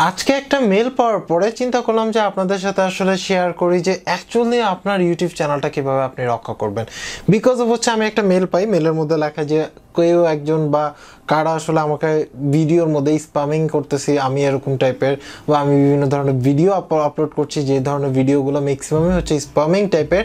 আজকে একটা মেল পাওয়ার পরে চিন্তা করলাম যে আপনাদের সাথে আসলে শেয়ার করি যে অ্যাকচুয়ালি আপনার ইউটিউব চ্যানেলটা কিভাবে আপনি রক্ষা করবেন। বিকজ অফ হচ্ছে আমি একটা মেল পাই, মেলের মধ্যে লেখা যে কেউ একজন বা কারা আসলে আমাকে ভিডিওর মধ্যে স্প্যামিং করতেছি, আমি এরকম টাইপের, বা আমি বিভিন্ন ধরনের ভিডিও আপলোড করছি যে ধরনের ভিডিওগুলো ম্যাক্সিমামই হচ্ছে স্প্যামিং টাইপের,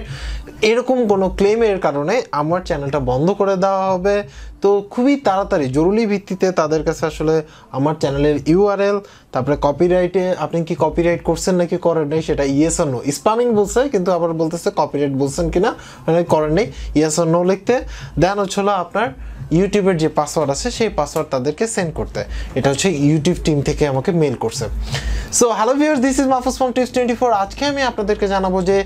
এরকম কোনো ক্লেমের কারণে আমার চ্যানেলটা বন্ধ করে দেওয়া হবে। তো খুবই তাড়াতাড়ি জরুরি ভিত্তিতে তাদের কাছে আসলে আমার চ্যানেলের ইউআরএল, তারপরে কপিরাইটে আপনি কি কপিরাইট করছেন নাকি করেন নাই সেটা ইয়েস অর নো, স্প্যামিং বলছে কিন্তু আবার বলতেছে কপিরাইট বলছেন কিনা মানে করেন নাই, ইয়েস অর নো লিখতে দেন হচ্ছিল আপনার ইউটিউবের যে পাসওয়ার্ড আছে সেই পাসওয়ার্ড তাদেরকে সেন্ড করতে। এটা হচ্ছে ইউটিউব টিম থেকে আমাকে মেল করছে। So hello viewers, this is Mahfuz from টিপস24। আজকে আমি আপনাদেরকে জানাবো যে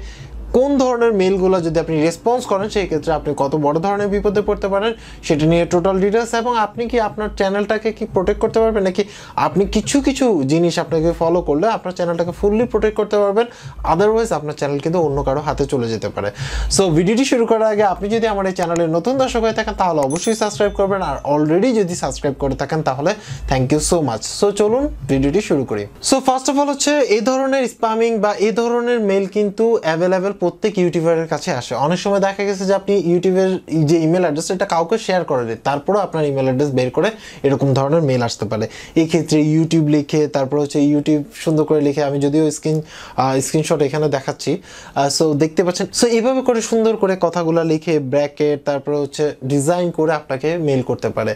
কোন ধরনের মেলগুলো যদি আপনি রেসপন্স করেন সেই ক্ষেত্রে আপনি কত বড় ধরনের বিপদে পড়তে পারেন সেটা নিয়ে টোটাল ডিটেলস, এবং আপনি কি আপনার চ্যানেলটাকে কি প্রোটেক্ট করতে পারবেন নাকি আপনি কিছু কিছু জিনিস আপনাকে ফলো করলে আপনার চ্যানেলটাকে ফুললি প্রোটেক্ট করতে পারবেন, আদারওয়াইজ আপনার চ্যানেল কিন্তু অন্য কারো হাতে চলে যেতে পারে। সো ভিডিওটি শুরু করার আগে আপনি যদি আমার এই চ্যানেলের নতুন দর্শক হয়ে থাকেন তাহলে অবশ্যই সাবস্ক্রাইব করবেন, আর অলরেডি যদি সাবস্ক্রাইব করে থাকেন তাহলে thank you so much. So চলুন ভিডিওটি শুরু করি। সো ফার্স্ট অফ অল হচ্ছে এই ধরনের স্প্যামিং বা এই ধরনের মেল কিন্তু অ্যাভেলেবেল প্রত্যেক ইউটিউবারের কাছে আসে। অনেক সময় দেখা গেছে যে আপনি ইউটিউবের যে ইমেল অ্যাড্রেস এটা কাউকে শেয়ার করে দেন, তারপরেও আপনার ইমেল অ্যাড্রেস বের করে এরকম ধরনের মেল আসতে পারে। এই ক্ষেত্রে ইউটিউব লিখে তারপর হচ্ছে ইউটিউব সুন্দর করে লিখে, আমি যদিও স্ক্রিনশট এখানে দেখাচ্ছি, সো দেখতে পাচ্ছেন। সো এইভাবে করে সুন্দর করে কথাগুলো লিখে ব্র্যাকেট তারপরে হচ্ছে ডিজাইন করে আপনাকে মেল করতে পারে।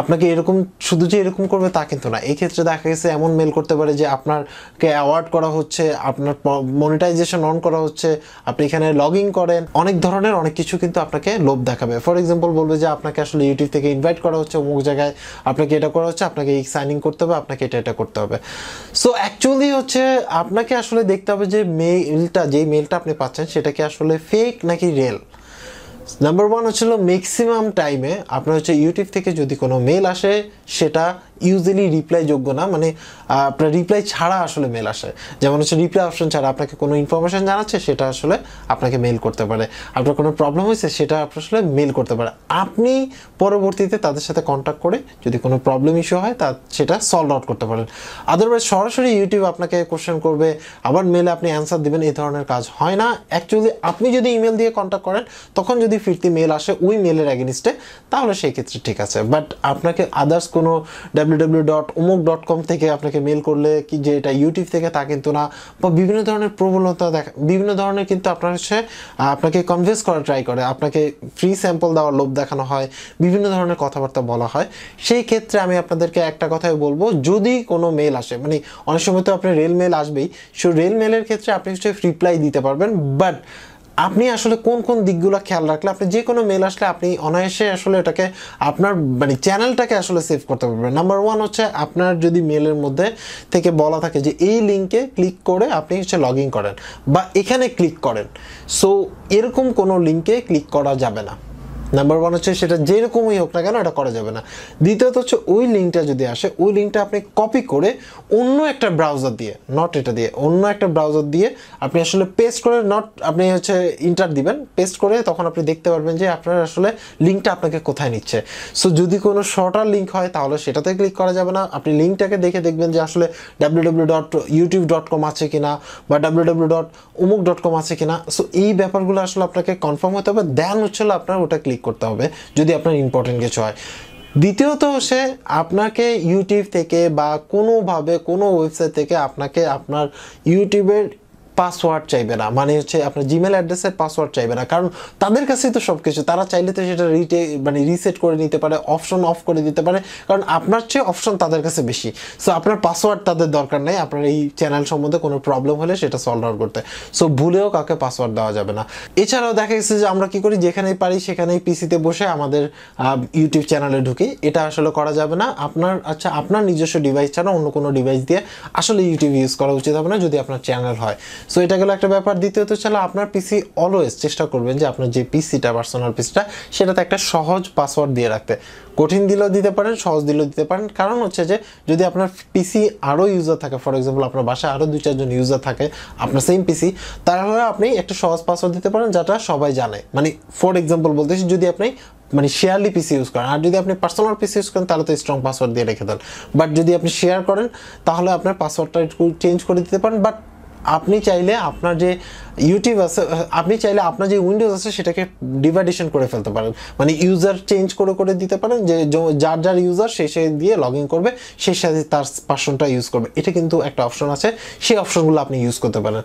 আপনাকে এরকম শুধু যে এরকম করবে তা কিন্তু না, এই ক্ষেত্রে দেখা গেছে এমন মেল করতে পারে যে আপনাকে অ্যাওয়ার্ড করা হচ্ছে, আপনার মনিটাইজেশন অন করা হচ্ছে, আপনি এখানে লগ ইন করেন, অনেক ধরনের অনেক কিছু কিন্তু আপনাকে লোভ দেখাবে। ফর এক্সাম্পল বলবে যে আপনাকে আসলে ইউটিউব থেকে ইনভাইট করা হচ্ছে অমুক জায়গায়, আপনাকে এটা করা হচ্ছে, আপনাকে এই সাইন ইন করতে হবে, আপনাকে এটা করতে হবে। সো অ্যাকচুয়ালি হচ্ছে আপনাকে আসলে দেখতে হবে যে যেই মেলটা আপনি পাচ্ছেন সেটা কি আসলে ফেক নাকি রিয়েল। নাম্বার ওয়ান হচ্ছিল ম্যাক্সিমাম টাইমে আপনার হচ্ছে ইউটিউব থেকে যদি কোনো মেল আসে সেটা ইউজুয়ালি রিপ্লাই যোগ্য না, মানে আপনার রিপ্লাই ছাড়া আসলে মেল আসে। যেমন হচ্ছে রিপ্লাই অপশন ছাড়া আপনাকে কোনো ইনফরমেশন জানাচ্ছে সেটা আসলে আপনাকে মেল করতে পারে, আপনার কোনো প্রবলেম হয়েছে সেটা আপনার আসলে মেল করতে পারে। আপনি পরবর্তীতে তাদের সাথে কন্ট্যাক্ট করে যদি কোনো প্রবলেম ইস্যু হয় সেটা সলভ আউট করতে পারেন। আদারওয়াইজ সরাসরি ইউটিউব আপনাকে কোশ্চেন করবে আবার মেলে আপনি অ্যান্সার দিবেন, এই ধরনের কাজ হয় না। অ্যাকচুয়ালি আপনি যদি ইমেল দিয়ে কন্ট্যাক্ট করেন তখন যদি ফিরতি মেল আসে ওই মেলের এগেনিস্টে তাহলে সেই ক্ষেত্রে ঠিক আছে, বাট আপনাকে আদার্স কোনো www.umuk.com থেকে আপনাকে মেল করলে কি যে এটা ইউটিউব থেকে তা কিন্তু না, বা বিভিন্ন ধরনের প্রবণতা বিভিন্ন ধরনের কিন্তু আপনার হচ্ছে আপনাকে কনভিন্স করা ট্রাই করে, আপনাকে ফ্রি স্যাম্পল দেওয়ার লোভ দেখানো হয়, বিভিন্ন ধরনের কথাবার্তা বলা হয়। সেই ক্ষেত্রে আমি আপনাদেরকে একটা কথাই বলবো, যদি কোনো মেল আসে, মানে অনেক সময় তো আপনার রেল মেল আসবেই, সো রেল মেলের ক্ষেত্রে আপনি হচ্ছে রিপ্লাই দিতে পারবেন, বাট আপনি আসলে কোন কোন দিকগুলো খেয়াল রাখলে আপনি যে কোনো মেল আসলে আপনি অনায়াসে আসলে এটাকে আপনার মানে চ্যানেলটাকে আসলে সেভ করতে পারবেন। নাম্বার ওয়ান হচ্ছে আপনার যদি মেলের মধ্যে থেকে বলা থাকে যে এই লিঙ্কে ক্লিক করে আপনি হচ্ছে লগ ইন করেন বা এখানে ক্লিক করেন, সো এরকম কোনো লিঙ্কে ক্লিক করা যাবে না। নাম্বার ওয়ান হচ্ছে সেটা যেরকমই হোক না কেন এটা করা যাবে না। দ্বিতীয়ত হচ্ছে ওই লিঙ্কটা যদি আসে ওই লিঙ্কটা আপনি কপি করে অন্য একটা ব্রাউজার দিয়ে, নট এটা দিয়ে, অন্য একটা ব্রাউজার দিয়ে আপনি আসলে পেস্ট করে, নট আপনি হচ্ছে ইন্টার দিবেন, পেস্ট করে তখন আপনি দেখতে পারবেন যে আপনার আসলে লিঙ্কটা আপনাকে কোথায় নিচ্ছে। সো যদি কোনো শর্টার লিঙ্ক হয় তাহলে সেটাতে ক্লিক করা যাবে না। আপনি লিঙ্কটাকে দেখে দেখবেন যে আসলে www.youtube.com আছে কিনা বা www.umuk.com আছে কিনা। সো এই ব্যাপারগুলো আসলে আপনাকে কনফার্ম হতে হবে, দেন হচ্ছে আপনার ওটা ক্লিক করতে হবে যদি আপনার ইম্পর্টেন্ট কিছু হয়। দ্বিতীয়ত হচ্ছে আপনাকে ইউটিউব থেকে বা কোনোভাবে কোনো ওয়েবসাইট থেকে আপনাকে আপনার ইউটিউবের পাসওয়ার্ড চাইবে না, মানে হচ্ছে আপনার জিমেল অ্যাড্রেসের পাসওয়ার্ড চাইবে না, কারণ তাদের কাছেই তো সব কিছু, তারা চাইলে তো সেটা রিসেট করে নিতে পারে, অপশন অফ করে দিতে পারে, কারণ আপনার চেয়ে অপশন তাদের কাছে বেশি। সো আপনার পাসওয়ার্ড তাদের দরকার নেই আপনার এই চ্যানেল সম্বন্ধে কোনো প্রবলেম হলে সেটা সলভ আউট করতে। সো ভুলেও কাউকে পাসওয়ার্ড দেওয়া যাবে না। এছাড়াও দেখা গেছে যে আমরা কি করি, যেখানেই পারি সেখানেই পিসিতে বসে আমাদের ইউটিউব চ্যানেলে ঢুকি, এটা আসলে করা যাবে না। আপনার নিজস্ব ডিভাইস ছাড়া অন্য কোনো ডিভাইস দিয়ে আসলে ইউটিউব ইউজ করা উচিত হবে না যদি আপনার চ্যানেল হয়। সো এটা গেল একটা ব্যাপার। দ্বিতীয়ত হলো আপনার পিসি অলওয়েজ চেষ্টা করবেন যে আপনার যে পিসিটা পার্সোনাল পিসিটা সেটাতে একটা সহজ পাসওয়ার্ড দিয়ে রাখতে। কঠিন দিলেও দিতে পারেন, সহজ দিলেও দিতে পারেন। কারণ হচ্ছে যে যদি আপনার পিসি আরও ইউজার থাকে, ফর এক্সাম্পল আপনার বাসায় আরও 2-4 জন ইউজার থাকে আপনার সেম পিসি, তাহলে আপনি একটা সহজ পাসওয়ার্ড দিতে পারেন যেটা সবাই জানে। মানে ফর এক্সাম্পল বলতেছি, যদি আপনি মানে শেয়ারলি পিসি ইউজ করেন, আর যদি আপনি পার্সোনাল পিসি ইউজ করেন তাহলে তো স্ট্রং পাসওয়ার্ড দিয়ে রেখে দেন। বাট যদি আপনি শেয়ার করেন তাহলে আপনার পাসওয়ার্ডটা একটু চেঞ্জ করে দিতে পারেন। বাট আপনি চাইলে আপনার যে ইউটিউব আছে, আপনি চাইলে আপনার যে উইন্ডোজ আছে সেটাকে ডিভাইডেশন করে ফেলতে পারেন, মানে ইউজার চেঞ্জ করে করে দিতে পারেন যে যার যার ইউজার সে দিয়ে লগ ইন করবে, সেই সাথে তার পার্সনটা ইউজ করবে। এটা কিন্তু একটা অপশন আছে, সেই অপশনগুলো আপনি ইউজ করতে পারেন।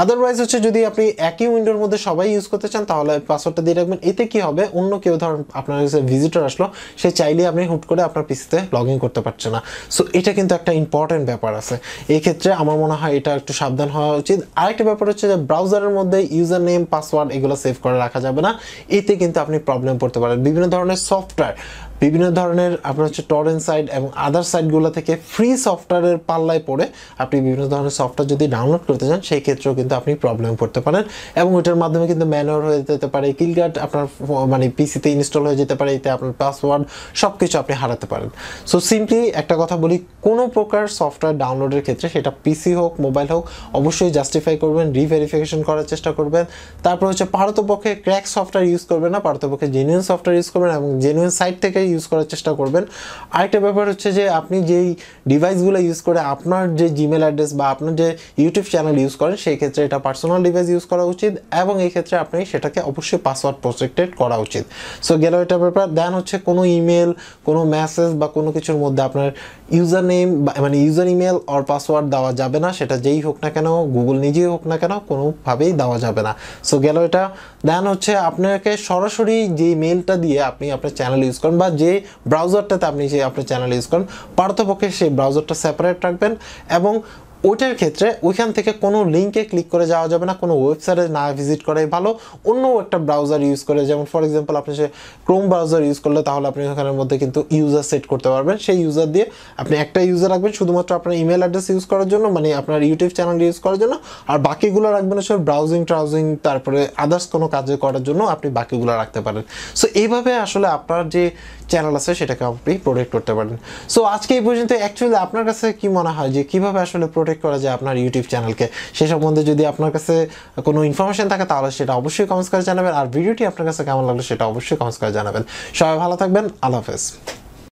আদারওয়াইজ হচ্ছে যদি আপনি একই উইন্ডোর মধ্যে সবাই ইউজ করতে চান তাহলে পাসওয়ার্ডটা দিয়ে রাখবেন। এতে কি হবে, অন্য কেউ ধরুন আপনার কাছে ভিজিটর আসলো, সে চাইলে আপনি হুট করে আপনার পিসিতে লগ ইন করতে পারছে না। সো এটা কিন্তু একটা ইম্পর্টেন্ট ব্যাপার আছে। এই ক্ষেত্রে আমার মনে হয় এটা একটু সাবধান হওয়া উচিত। আরেকটা ব্যাপার হচ্ছে যে ব্রাউজারের মধ্যে ইউজার নেম, পাসওয়ার্ড এগুলো সেভ করে রাখা যাবে না। এতে কিন্তু আপনি প্রবলেম পড়তে পারেন। বিভিন্ন ধরনের সফটওয়্যার, বিভিন্ন ধরনের আপনার হচ্ছে টরেন্ট সাইট এবং আদার সাইটগুলো থেকে ফ্রি সফটওয়্যারের পাল্লায় পড়ে আপনি বিভিন্ন ধরনের সফটওয়্যার যদি ডাউনলোড করতে চান সেই ক্ষেত্রেও কিন্তু আপনি প্রবলেম পড়তে পারেন, এবং ওইটার মাধ্যমে কিন্তু ম্যানুয়াল হয়ে যেতে পারে, কিলগার্ড আপনার মানে পিসিতে ইনস্টল হয়ে যেতে পারে, এতে আপনার পাসওয়ার্ড সব কিছু আপনি হারাতে পারেন। সো সিম্পলি একটা কথা বলি, কোনো প্রকার সফটওয়্যার ডাউনলোডের ক্ষেত্রে সেটা পিসি হোক মোবাইল হোক অবশ্যই জাস্টিফাই করবেন, রিভেরিফিকেশন করার চেষ্টা করবেন। তারপর হচ্ছে পারতপক্ষে ক্র্যাক সফটওয়্যার ইউজ করবেন না, পারতপক্ষে জেনুইন সফটওয়্যার ইউজ করবেন এবং জেনুইন সাইট থেকে ইউজ করার চেষ্টা করবেন। আরেকটা ব্যাপার হচ্ছে যে আপনি যেই ডিভাইসগুলো ইউজ করে আপনার যে জিমেল অ্যাড্রেস বা আপনার যে ইউটিউব চ্যানেল ইউজ করেন সেই ক্ষেত্রে এটা পার্সোনাল ডিভাইস ইউজ করা উচিত, এবং এই ক্ষেত্রে আপনি সেটাকে অবশ্যই পাসওয়ার্ড প্রোটেক্টেড করা উচিত। সো গেল এটা ব্যাপার। দেন হচ্ছে কোনো ইমেল, কোনো মেসেজ বা কোনো কিছুর মধ্যে আপনার ইউজার নেম মানে ইউজার ইমেল আর পাসওয়ার্ড দেওয়া যাবে না, সেটা যেই হোক না কেন, গুগল নিজেই হোক না কেন, কোনোভাবেই দেওয়া যাবে না। সো গেল এটা। দেন হচ্ছে আপনাকে সরাসরি যে মেলটা দিয়ে আপনি আপনার চ্যানেল ইউজ করেন বা যে ব্রাউজারটাতে আপনি যে আপনার চ্যানেল ইউজ করেন, পারতপক্ষে সেই ব্রাউজারটা সেপারেট রাখবেন, এবং ওইটার ক্ষেত্রে ওইখান থেকে কোনো লিঙ্কে ক্লিক করে যাওয়া যাবে না, কোনো ওয়েবসাইটে না ভিজিট করাই ভালো। অন্য একটা ব্রাউজার ইউজ করে, যেমন ফর এক্সাম্পল আপনি সে ক্রোম ব্রাউজার ইউজ করলে তাহলে আপনি ওখানের মধ্যে কিন্তু ইউজার সেট করতে পারবেন। সেই ইউজার দিয়ে আপনি একটা ইউজার রাখবেন শুধুমাত্র আপনার ইমেল অ্যাড্রেস ইউজ করার জন্য, মানে আপনার ইউটিউব চ্যানেল ইউজ করার জন্য, আর বাকিগুলো রাখবেন হচ্ছে ব্রাউজিং তারপরে আদার্স কোনো কাজে করার জন্য আপনি বাকিগুলো রাখতে পারেন। সো এইভাবে আসলে আপনার যে চ্যানেল আছে সেটাকে আপনি প্রোটেক্ট করতে পারেন। সো আজকে এই পর্যন্ত। অ্যাকচুয়ালি আপনার কাছে কি মনে হয় যে কীভাবে আসলে প্রোটেক্ট করা যায় আপনার ইউটিউব চ্যানেলকে, সে সম্বন্ধে যদি আপনার কাছে কোনো ইনফরমেশন থাকে তাহলে সেটা অবশ্যই কমেন্টস করে জানাবেন, আর ভিডিওটি আপনার কাছে কেমন লাগলো সেটা অবশ্যই কমেন্টস করে জানাবেন। সবাই ভালো থাকবেন, আল্লাহ হাফেজ।